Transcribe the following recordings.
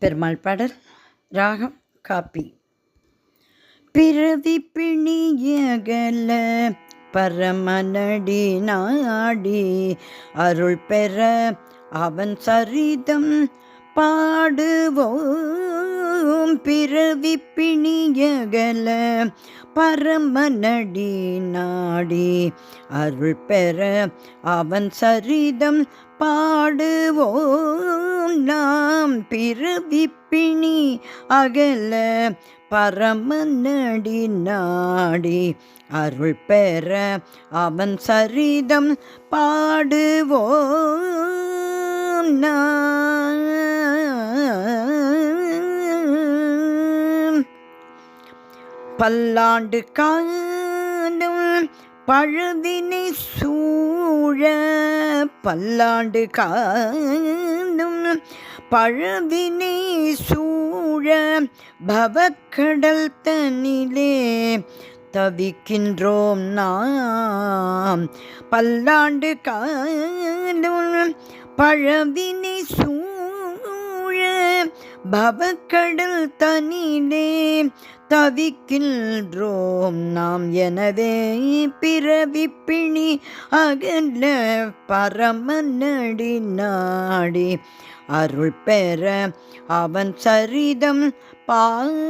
பெருமாள் பாடல். ராகம் காப்பி. பிறவி பிணியகல பரமனடி நாடி அருள் பெற அவன் சரிதம் பாடுவோம். பிறவி பிணியகல பரமனடி நாடி அருள் பெற அவன் சரிதம் பாடுவோம். நாம் பிறவி பிணி அகல பரமனடி நாடி அருள் பெற அவன் சரிதம் பாடுவோம். பல்லாண்டு காலம் பழுதினை சூழ பல்லாண்டு காலம் பழுதினை சூழ பவக்கடல் தனிலே தவிக்கின்றோம் நாம். பல்லாண்டு காலம் பழவினை சூழ பவக்கடல் தனிலே தவிக்கின்றோம் நாம். எனவே பிறவி பிணி அகல பரமனடி நாடி அருள் பெற அவன் சரிதம் பாடுவோம்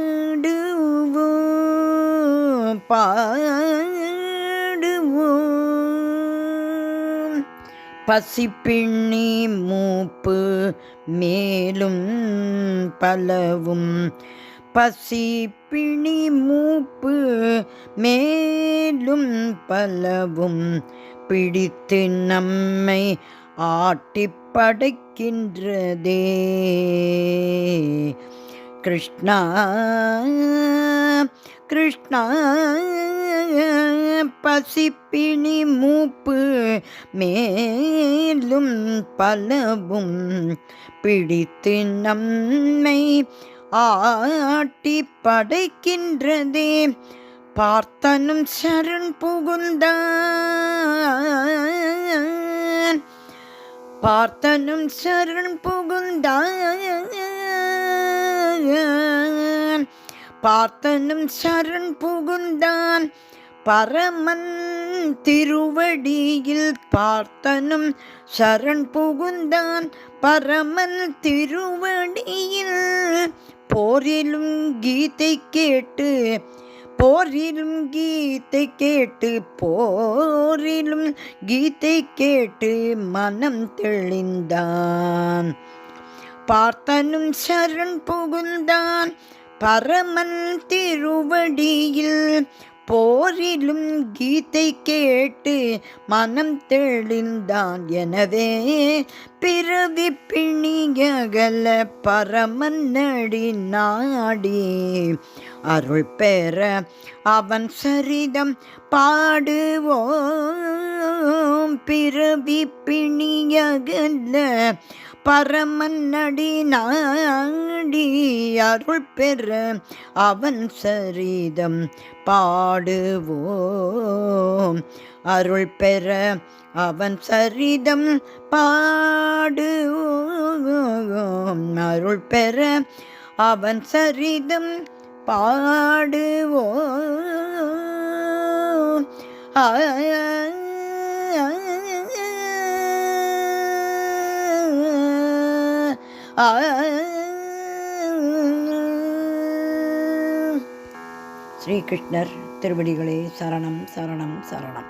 பாடுவோம். பசிப்பிணி மூப்பு மேலும் பலவும் பசிப்பிணி மூப்பு மேலும் பலவும் பிடித்து நம்மை ஆட்டி படைக்கின்றதே. கிருஷ்ணா கிருஷ்ணா பசிப்பிணி மூப்பு மேலும் பலவும் பிடித்து நம்மை ஆட்டி படைக்கின்றதே. பார்த்தனும் சரண் புகுந்தான் பார்த்தனும் சரண் புகுந்தான் பார்த்தனும் சரண் புகுந்தான் பரமன் திருவடியில். பார்த்தனும் சரண் புகுந்தான் பரமன் திருவடியில். போரிலும் கீதை கேட்டு போரிலும் கீதை கேட்டு போரிலும் கீதை கேட்டு மனம் தெளிந்தான். பார்த்தனும் சரண் புகுந்தான் பரமன் திருவடியில். போரிலும் கீதை கேட்டு மனம் தெளிந்தான். எனவே பிறவி பிணியகல பரமனடி நாடி அருள் பெற அவன் சரிதம் பாடுவோம். பிறவி பிணியகல பரமனடி நாடி அருள் பெற அவன் சரிதம் பாடுவோம். அருள் பெற அவன் சரிதம் பாடுவோம். அருள் பெற அவன் சரிதம் பாடுவோம். ஸ்ரீகிருஷ்ணர் திருவடிகளே சரணம் சரணம் சரணம்.